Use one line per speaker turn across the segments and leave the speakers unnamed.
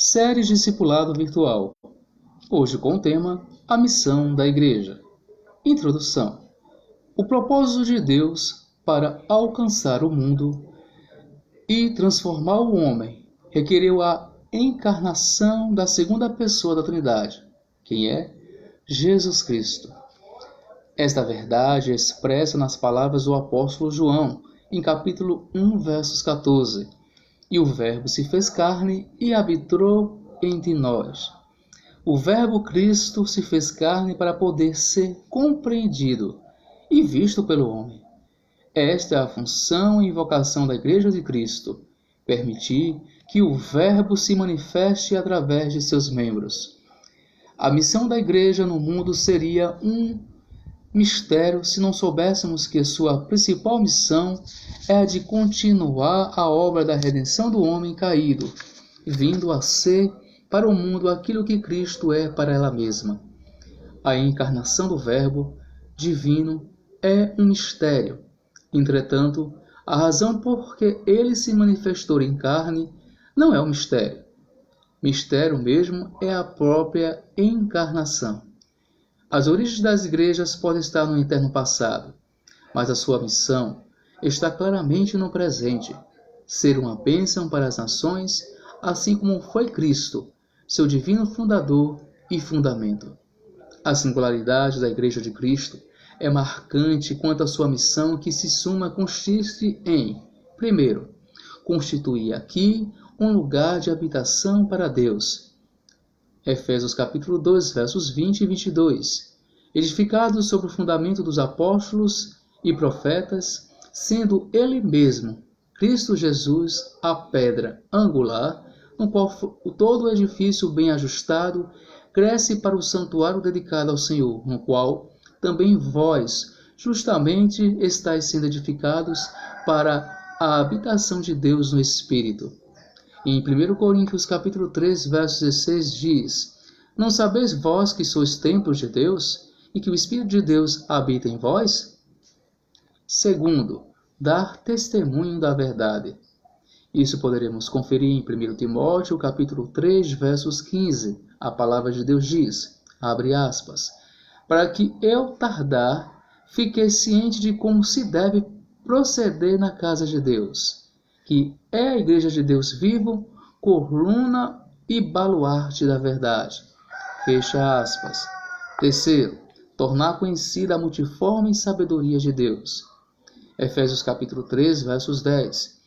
Série Discipulado Virtual. Hoje com o tema A Missão da Igreja. Introdução. O propósito de Deus para alcançar o mundo e transformar o homem requereu a encarnação da segunda pessoa da Trindade, quem é Jesus Cristo. Esta verdade é expressa nas palavras do apóstolo João, em capítulo 1, versos 14. E o Verbo se fez carne e habitou entre nós. O Verbo Cristo se fez carne para poder ser compreendido e visto pelo homem. Esta é a função e vocação da Igreja de Cristo, permitir que o Verbo se manifeste através de seus membros. A missão da Igreja no mundo seria um mistério se não soubéssemos que sua principal missão é a de continuar a obra da redenção do homem caído, vindo a ser para o mundo aquilo que Cristo é para ela mesma. A encarnação do Verbo divino é um mistério. Entretanto, a razão por que ele se manifestou em carne não é um mistério. Mistério mesmo é a própria encarnação. As origens das igrejas podem estar no eterno passado, mas a sua missão está claramente no presente, ser uma bênção para as nações, assim como foi Cristo, seu divino fundador e fundamento. A singularidade da Igreja de Cristo é marcante quanto à sua missão, que se consiste em, primeiro, constituir aqui um lugar de habitação para Deus. Efésios capítulo 2, versos 20 e 22. Edificados sobre o fundamento dos apóstolos e profetas, sendo ele mesmo, Cristo Jesus, a pedra angular, no qual todo o edifício bem ajustado cresce para o santuário dedicado ao Senhor, no qual também vós justamente estáis sendo edificados para a habitação de Deus no Espírito. Em 1 Coríntios capítulo 3, verso 16 diz: Não sabeis vós que sois templos de Deus e que o Espírito de Deus habita em vós? Segundo, dar testemunho da verdade. Isso poderemos conferir em 1 Timóteo capítulo 3, versos 15. A palavra de Deus diz, abre aspas, para que eu tardar, fiquei ciente de como se deve proceder na casa de Deus, que é a igreja de Deus vivo, coluna e baluarte da verdade. Fecha aspas. Terceiro, tornar conhecida a multiforme sabedoria de Deus. Efésios capítulo 3, versos 10.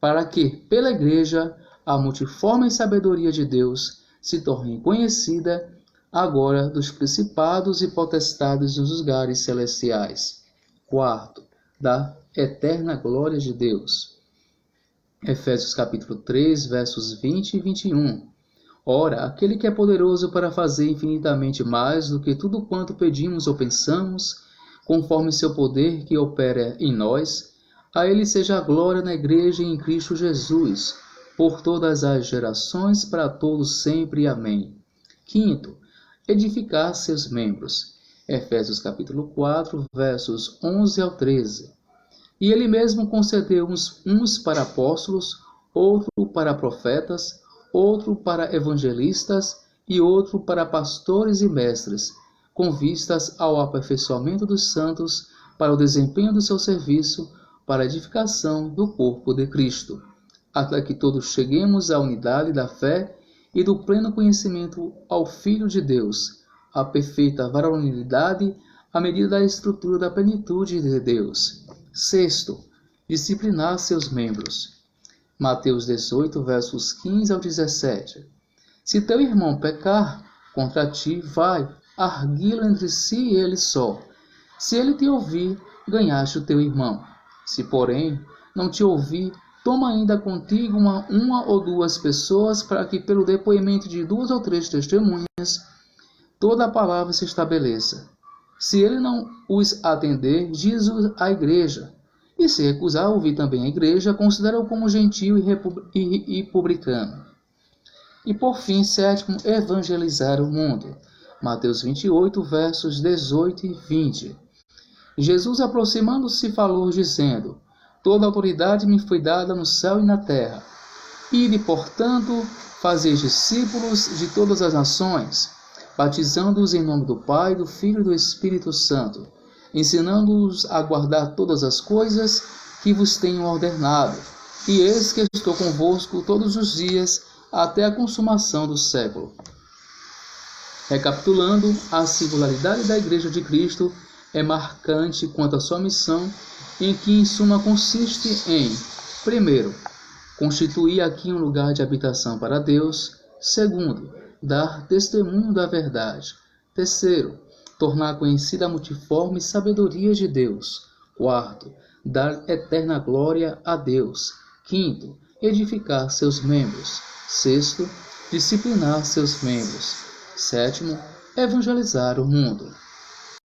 Para que, pela igreja, a multiforme sabedoria de Deus se torne conhecida agora dos principados e potestades nos lugares celestiais. Quarto, da eterna glória de Deus. Efésios capítulo 3, versos 20 e 21. Ora, aquele que é poderoso para fazer infinitamente mais do que tudo quanto pedimos ou pensamos, conforme seu poder que opera em nós, a ele seja a glória na igreja e em Cristo Jesus, por todas as gerações, para todos sempre. Amém. Quinto, edificar seus membros. Efésios capítulo 4, versos 11 ao 13. E ele mesmo concedeu uns para apóstolos, outro para profetas, outro para evangelistas e outro para pastores e mestres, com vistas ao aperfeiçoamento dos santos, para o desempenho do seu serviço, para a edificação do corpo de Cristo, até que todos cheguemos à unidade da fé e do pleno conhecimento ao Filho de Deus, à perfeita varonilidade, à medida da estrutura da plenitude de Deus. Sexto, disciplinar seus membros. Mateus 18, versos 15 ao 17. Se teu irmão pecar contra ti, vai, arguí-lo entre si e ele só. Se ele te ouvir, ganhaste o teu irmão. Se, porém, não te ouvir, toma ainda contigo uma ou duas pessoas, para que, pelo depoimento de 2 ou 3 testemunhas, toda a palavra se estabeleça. Se ele não os atender, diz-o à igreja. E se recusar ouvir também a igreja, considera-o como gentio e publicano. E por fim, sétimo, evangelizar o mundo. Mateus 28, versos 18 e 20. Jesus, aproximando-se, falou, dizendo: Toda autoridade me foi dada no céu e na terra. Ide, portanto, fazeis discípulos de todas as nações, batizando-os em nome do Pai, do Filho e do Espírito Santo, ensinando-os a guardar todas as coisas que vos tenho ordenado. E eis que estou convosco todos os dias, até a consumação do século. Recapitulando, a singularidade da Igreja de Cristo é marcante quanto à sua missão, em que em suma consiste em: primeiro, constituir aqui um lugar de habitação para Deus; segundo, dar testemunho da verdade; terceiro, tornar conhecida a multiforme sabedoria de Deus; quarto, dar eterna glória a Deus; quinto, edificar seus membros; sexto, disciplinar seus membros; sétimo, evangelizar o mundo.